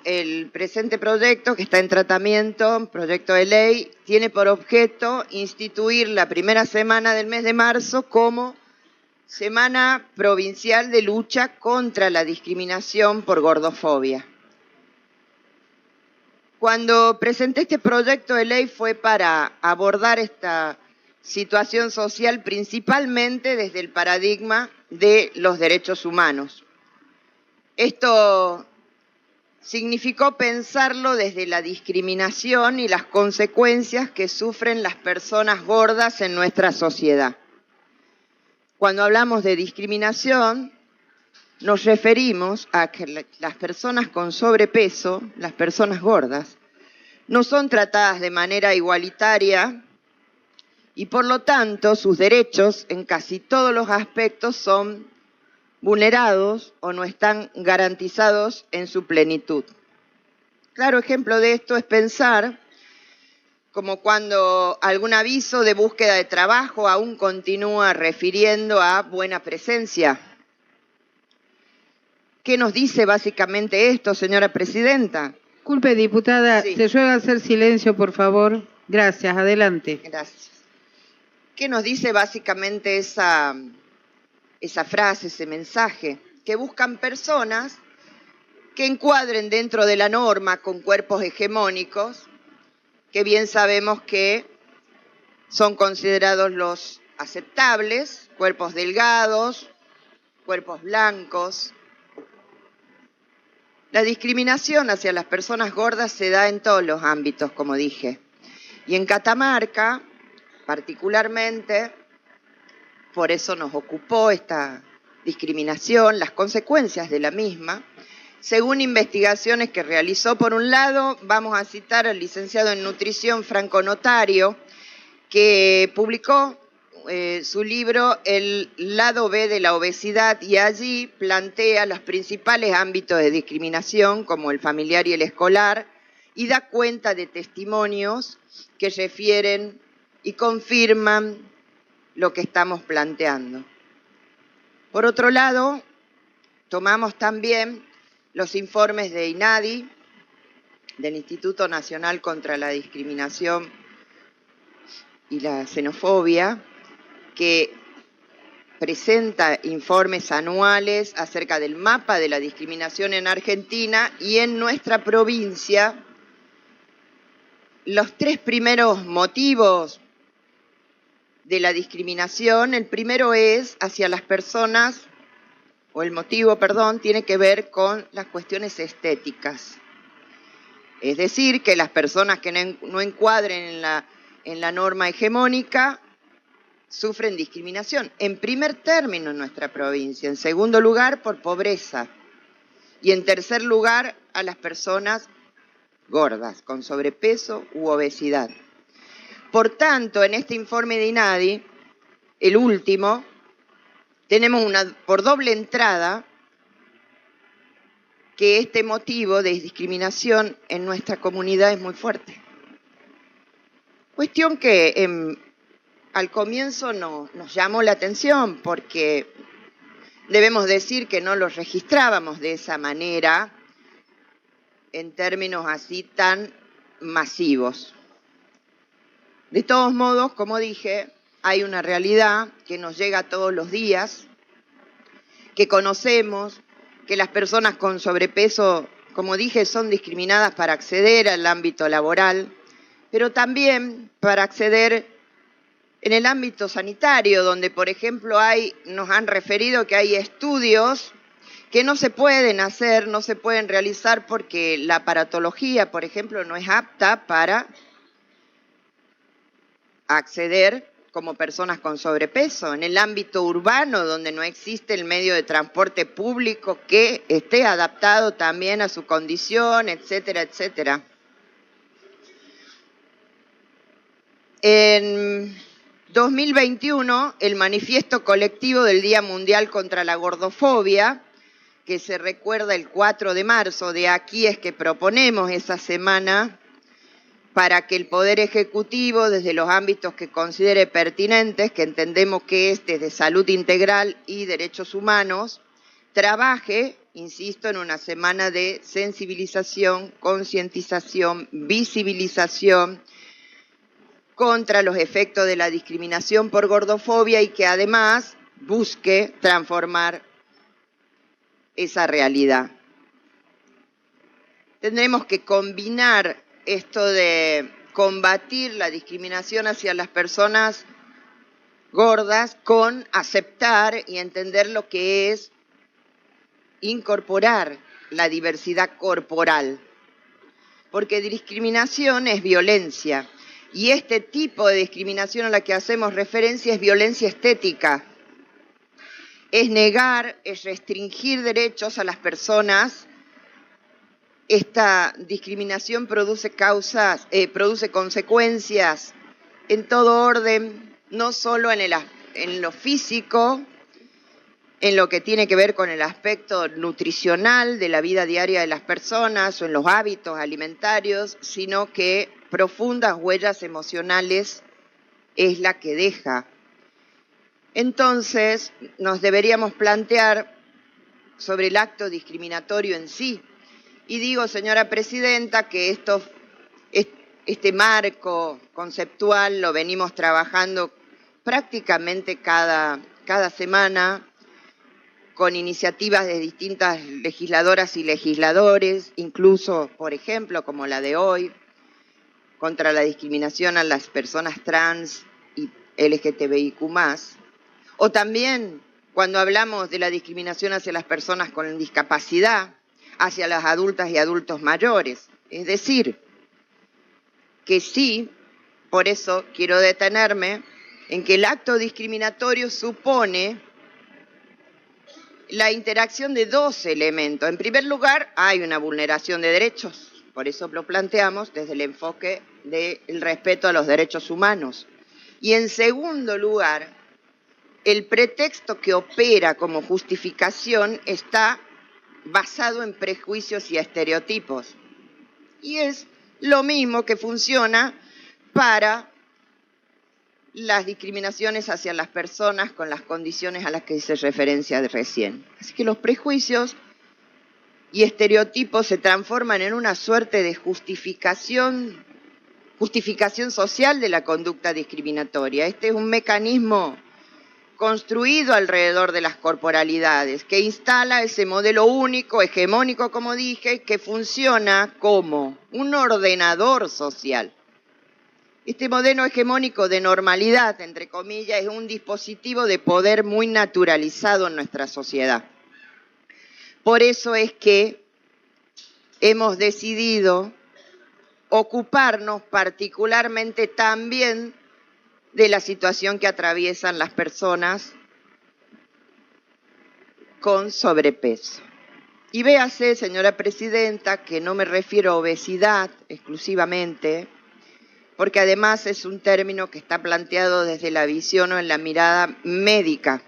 el presente proyecto que está en tratamiento, proyecto de ley, tiene por objeto instituir la primera semana del mes de marzo como Semana Provincial de Lucha contra la Discriminación por Gordofobia. Cuando presenté este proyecto de ley fue para abordar esta situación social principalmente desde el paradigma de los derechos humanos. Esto significó pensarlo desde la discriminación y las consecuencias que sufren las personas gordas en nuestra sociedad. Cuando hablamos de discriminación, nos referimos a que las personas con sobrepeso, las personas gordas, no son tratadas de manera igualitaria y por lo tanto sus derechos en casi todos los aspectos son vulnerados o no están garantizados en su plenitud. Claro ejemplo de esto es pensar como cuando algún aviso de búsqueda de trabajo aún continúa refiriendo a buena presencia. ¿Qué nos dice básicamente esto, señora presidenta? Disculpe, diputada, Sí. te ruego hacer silencio, por favor. Gracias, adelante. Gracias. ¿Qué nos dice básicamente esa frase, ese mensaje? Que buscan personas que encuadren dentro de la norma con cuerpos hegemónicos, que bien sabemos que son considerados los aceptables, cuerpos delgados, cuerpos blancos. La discriminación hacia las personas gordas se da en todos los ámbitos, como dije. Y en Catamarca, particularmente, por eso nos ocupó esta discriminación, las consecuencias de la misma. Según investigaciones que realizó, por un lado, vamos a citar al licenciado en nutrición Franco Notario, que publicó su libro El lado B de la obesidad y allí plantea los principales ámbitos de discriminación como el familiar y el escolar y da cuenta de testimonios que refieren y confirman lo que estamos planteando. Por otro lado, tomamos también los informes de INADI, del Instituto Nacional contra la Discriminación y la Xenofobia, que presenta informes anuales acerca del mapa de la discriminación en Argentina y en nuestra provincia. Los tres primeros motivos de la discriminación, el primero es hacia las personas, o el motivo, perdón, tiene que ver con las cuestiones estéticas. Es decir, que las personas que no encuadren en la norma hegemónica sufren discriminación. En primer término en nuestra provincia, en segundo lugar por pobreza y en tercer lugar a las personas gordas, con sobrepeso u obesidad. Por tanto, en este informe de INADI, el último, tenemos por doble entrada que este motivo de discriminación en nuestra comunidad es muy fuerte. Cuestión que al comienzo nos llamó la atención porque debemos decir que no los registrábamos de esa manera en términos así tan masivos. De todos modos, como dije, hay una realidad que nos llega todos los días, que conocemos, que las personas con sobrepeso, como dije, son discriminadas para acceder al ámbito laboral, pero también para acceder en el ámbito sanitario, donde, por ejemplo, nos han referido que hay estudios que no se pueden hacer, no se pueden realizar porque la aparatología, por ejemplo, no es apta para acceder como personas con sobrepeso. En el ámbito urbano, donde no existe el medio de transporte público que esté adaptado también a su condición, etcétera, etcétera. En 2021, el manifiesto colectivo del Día Mundial contra la Gordofobia, que se recuerda el 4 de marzo, de aquí es que proponemos esa semana para que el Poder Ejecutivo, desde los ámbitos que considere pertinentes, que entendemos que es desde salud integral y derechos humanos, trabaje insisto, en una semana de sensibilización, concientización, visibilización contra los efectos de la discriminación por gordofobia y que además busque transformar esa realidad. Tendremos que combinar esto de combatir la discriminación hacia las personas gordas con aceptar y entender lo que es incorporar la diversidad corporal. Porque discriminación es violencia y este tipo de discriminación a la que hacemos referencia es violencia estética. Es negar, es restringir derechos a las personas. Esta discriminación produce consecuencias en todo orden, no solo en lo físico, en lo que tiene que ver con el aspecto nutricional de la vida diaria de las personas o en los hábitos alimentarios, sino que profundas huellas emocionales es la que deja. Entonces, nos deberíamos plantear sobre el acto discriminatorio en sí. Y digo, señora presidenta, que este marco conceptual lo venimos trabajando prácticamente cada semana con iniciativas de distintas legisladoras y legisladores, incluso, por ejemplo, como la de hoy, contra la discriminación a las personas trans y LGTBIQ+, o también cuando hablamos de la discriminación hacia las personas con discapacidad, hacia las adultas y adultos mayores. Es decir, que sí, por eso quiero detenerme en que el acto discriminatorio supone la interacción de dos elementos. En primer lugar, hay una vulneración de derechos, por eso lo planteamos desde el enfoque del respeto a los derechos humanos. Y en segundo lugar, el pretexto que opera como justificación está basado en prejuicios y estereotipos. Y es lo mismo que funciona para las discriminaciones hacia las personas con las condiciones a las que hice referencia recién. Así que los prejuicios y estereotipos se transforman en una suerte de justificación social de la conducta discriminatoria. Este es un mecanismo construido alrededor de las corporalidades, que instala ese modelo único, hegemónico, como dije, que funciona como un ordenador social. Este modelo hegemónico de normalidad, entre comillas, es un dispositivo de poder muy naturalizado en nuestra sociedad. Por eso es que hemos decidido ocuparnos particularmente también de la situación que atraviesan las personas con sobrepeso. Y véase, señora presidenta, que no me refiero a obesidad exclusivamente, porque además es un término que está planteado desde la visión o en la mirada médica,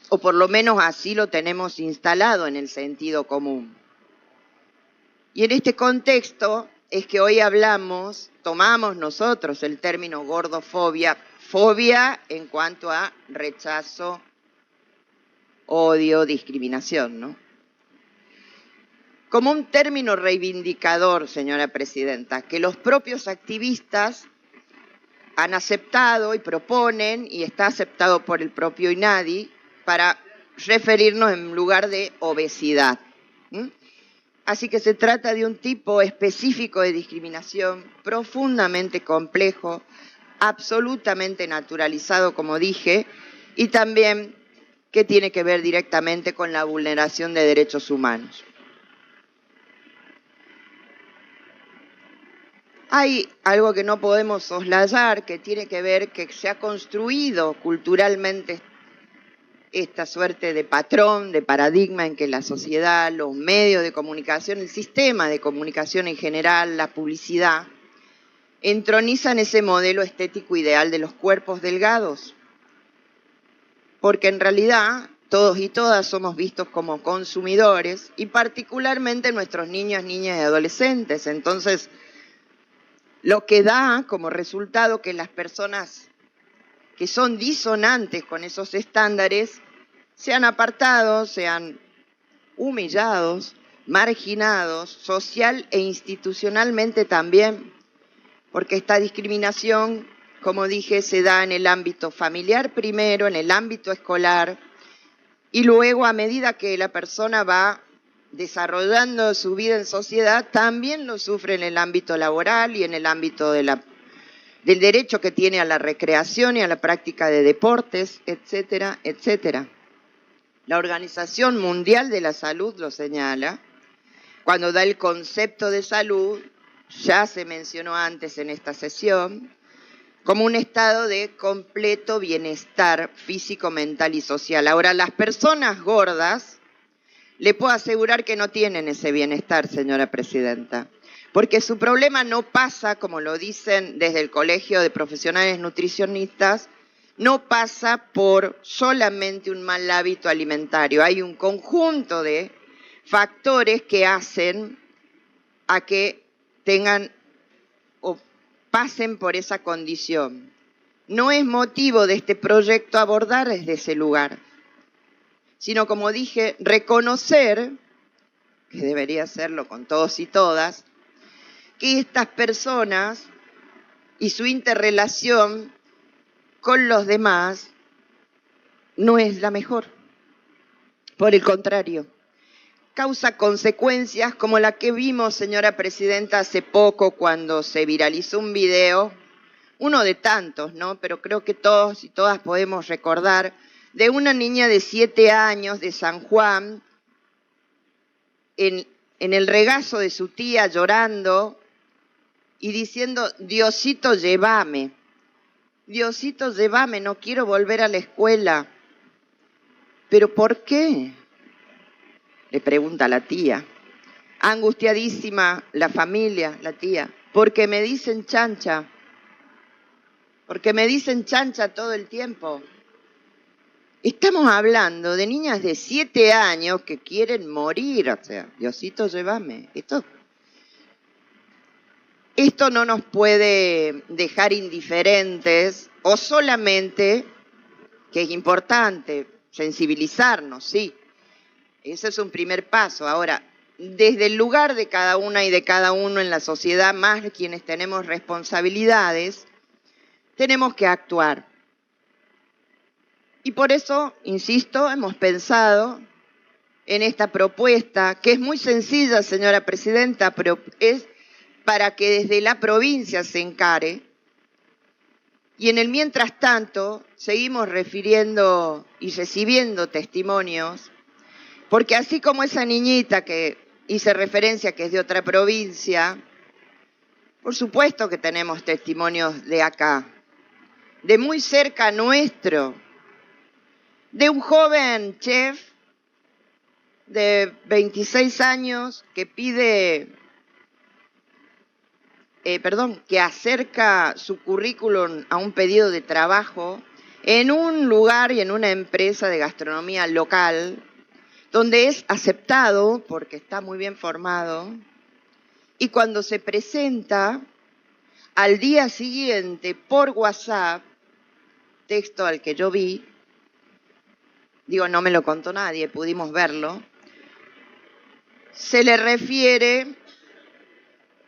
o por lo menos así lo tenemos instalado en el sentido común. Y en este contexto es que hoy tomamos nosotros el término gordofobia, fobia en cuanto a rechazo, odio, discriminación, ¿no? Como un término reivindicador, señora presidenta, que los propios activistas han aceptado y proponen, y está aceptado por el propio INADI, para referirnos en lugar de obesidad. Así que se trata de un tipo específico de discriminación profundamente complejo, absolutamente naturalizado, como dije, y también que tiene que ver directamente con la vulneración de derechos humanos. Hay algo que no podemos soslayar, que tiene que ver que se ha construido culturalmente esta suerte de patrón, de paradigma en que la sociedad, los medios de comunicación, el sistema de comunicación en general, la publicidad, entronizan ese modelo estético ideal de los cuerpos delgados. Porque en realidad todos y todas somos vistos como consumidores y particularmente nuestros niños, niñas y adolescentes. Entonces, lo que da como resultado que las personas que son disonantes con esos estándares sean apartados, sean humillados, marginados, social e institucionalmente también, porque esta discriminación, como dije, se da en el ámbito familiar primero, en el ámbito escolar, y luego a medida que la persona va desarrollando su vida en sociedad, también lo sufre en el ámbito laboral y en el ámbito del derecho que tiene a la recreación y a la práctica de deportes, etcétera, etcétera. La Organización Mundial de la Salud lo señala. Cuando da el concepto de salud, ya se mencionó antes en esta sesión, como un estado de completo bienestar físico, mental y social. Ahora, las personas gordas, le puedo asegurar que no tienen ese bienestar, señora presidenta, porque su problema no pasa, como lo dicen desde el Colegio de Profesionales Nutricionistas, no pasa por solamente un mal hábito alimentario. Hay un conjunto de factores que hacen a que tengan o pasen por esa condición. No es motivo de este proyecto abordar desde ese lugar, sino, como dije, reconocer, que debería hacerlo con todos y todas, que estas personas y su interrelación con los demás no es la mejor. Por el contrario, causa consecuencias como la que vimos, señora presidenta, hace poco cuando se viralizó un video, uno de tantos, ¿no? Pero creo que todos y todas podemos recordar, de una niña de 7 años de San Juan, en el regazo de su tía llorando y diciendo: Diosito, llévame. Diosito, llévame, no quiero volver a la escuela. ¿Pero por qué?, le pregunta la tía. Angustiadísima la familia, la tía. Porque me dicen chancha. Porque me dicen chancha todo el tiempo. Estamos hablando de niñas de 7 años que quieren morir. O sea, Diosito, llévame. Esto no nos puede dejar indiferentes, o solamente, que es importante, sensibilizarnos, sí. Ese es un primer paso. Ahora, desde el lugar de cada una y de cada uno en la sociedad, más quienes tenemos responsabilidades, tenemos que actuar. Y por eso, insisto, hemos pensado en esta propuesta, que es muy sencilla, señora presidenta, pero es para que desde la provincia se encare. Y en el mientras tanto, seguimos refiriendo y recibiendo testimonios, porque así como esa niñita que hice referencia, que es de otra provincia, por supuesto que tenemos testimonios de acá, de muy cerca nuestro, de un joven chef de 26 años que que acerca su currículum a un pedido de trabajo en un lugar y en una empresa de gastronomía local, donde es aceptado porque está muy bien formado, y cuando se presenta, al día siguiente por WhatsApp, texto al que yo vi, digo, no me lo contó nadie, pudimos verlo, se le refiere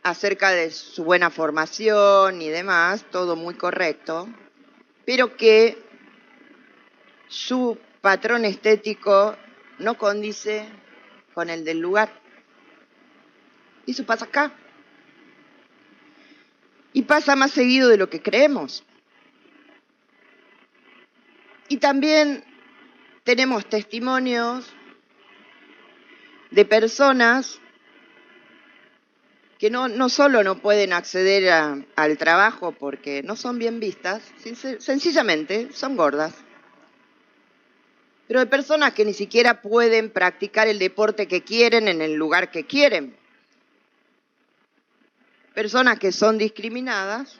acerca de su buena formación y demás, todo muy correcto, pero que su patrón estético no condice con el del lugar. Y eso pasa acá. Y pasa más seguido de lo que creemos. Y también tenemos testimonios de personas que no solo no pueden acceder al trabajo porque no son bien vistas, sencillamente son gordas, pero de personas que ni siquiera pueden practicar el deporte que quieren en el lugar que quieren. Personas que son discriminadas,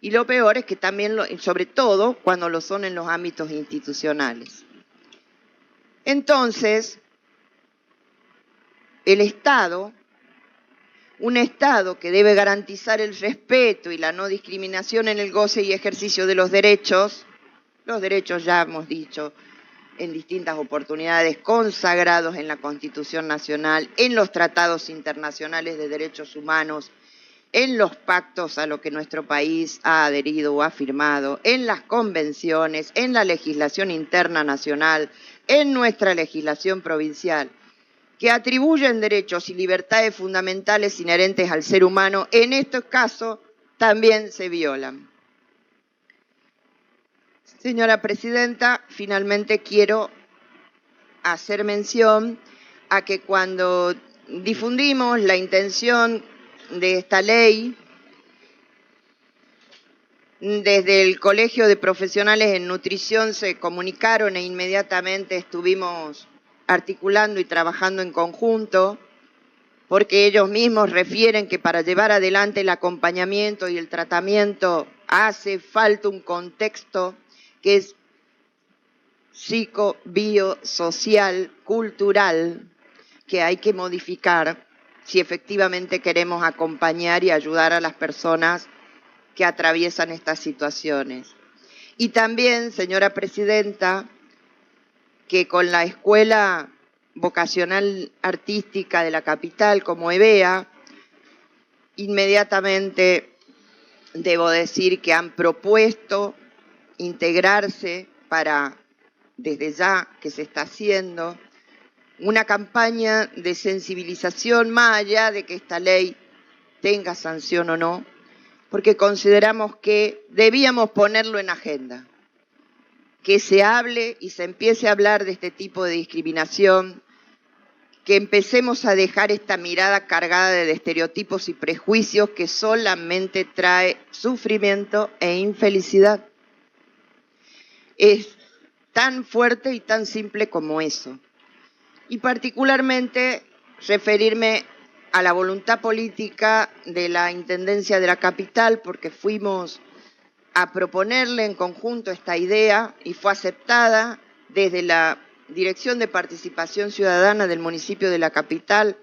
y lo peor es que también, sobre todo, cuando lo son en los ámbitos institucionales. Entonces, el Estado, un Estado que debe garantizar el respeto y la no discriminación en el goce y ejercicio de los derechos ya hemos dicho, en distintas oportunidades, consagrados en la Constitución Nacional, en los tratados internacionales de derechos humanos, en los pactos a los que nuestro país ha adherido o ha firmado, en las convenciones, en la legislación interna nacional, en nuestra legislación provincial, que atribuyen derechos y libertades fundamentales inherentes al ser humano, en estos casos también se violan. Señora Presidenta, finalmente quiero hacer mención a que cuando difundimos la intención de esta ley, desde el Colegio de Profesionales en Nutrición se comunicaron e inmediatamente estuvimos articulando y trabajando en conjunto, porque ellos mismos refieren que para llevar adelante el acompañamiento y el tratamiento hace falta un contexto que es psico, bio, social, cultural, que hay que modificar si efectivamente queremos acompañar y ayudar a las personas que atraviesan estas situaciones. Y también, señora Presidenta, que con la Escuela Vocacional Artística de la capital, como EVEA, inmediatamente debo decir que han propuesto integrarse para, desde ya que se está haciendo, una campaña de sensibilización más allá de que esta ley tenga sanción o no, porque consideramos que debíamos ponerlo en agenda, que se hable y se empiece a hablar de este tipo de discriminación, que empecemos a dejar esta mirada cargada de estereotipos y prejuicios que solamente trae sufrimiento e infelicidad. Es tan fuerte y tan simple como eso. Y particularmente referirme a la voluntad política de la Intendencia de la Capital, porque fuimos a proponerle en conjunto esta idea y fue aceptada desde la Dirección de Participación Ciudadana del municipio de la Capital.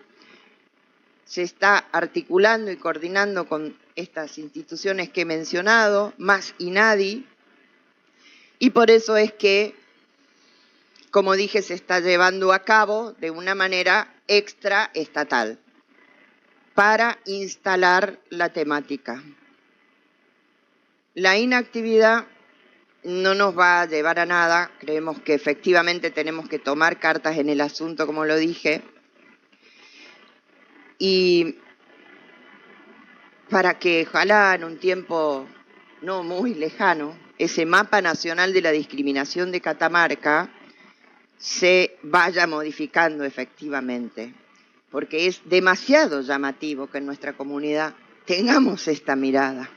Se está articulando y coordinando con estas instituciones que he mencionado, más INADI, y por eso es que, como dije, se está llevando a cabo de una manera extraestatal para instalar la temática. La inactividad no nos va a llevar a nada, creemos que efectivamente tenemos que tomar cartas en el asunto, como lo dije, y para que ojalá en un tiempo no muy lejano, ese mapa nacional de la discriminación de Catamarca se vaya modificando efectivamente, porque es demasiado llamativo que en nuestra comunidad tengamos esta mirada.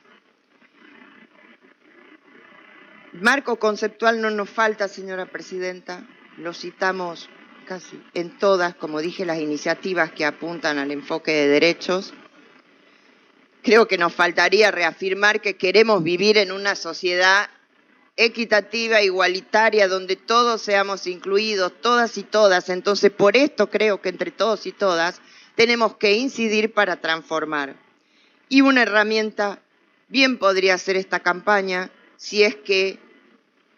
Marco conceptual no nos falta, señora Presidenta, lo citamos casi en todas, como dije, las iniciativas que apuntan al enfoque de derechos. Creo que nos faltaría reafirmar que queremos vivir en una sociedad equitativa, igualitaria, donde todos seamos incluidos, todas y todas. Entonces, por esto creo que entre todos y todas tenemos que incidir para transformar. Y una herramienta bien podría ser esta campaña, si es que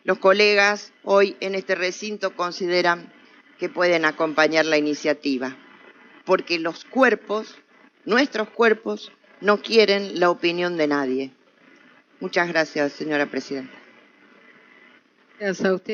los colegas hoy en este recinto consideran que pueden acompañar la iniciativa. Porque los cuerpos, nuestros cuerpos, no quieren la opinión de nadie. Muchas gracias, señora Presidenta. Gracias a usted.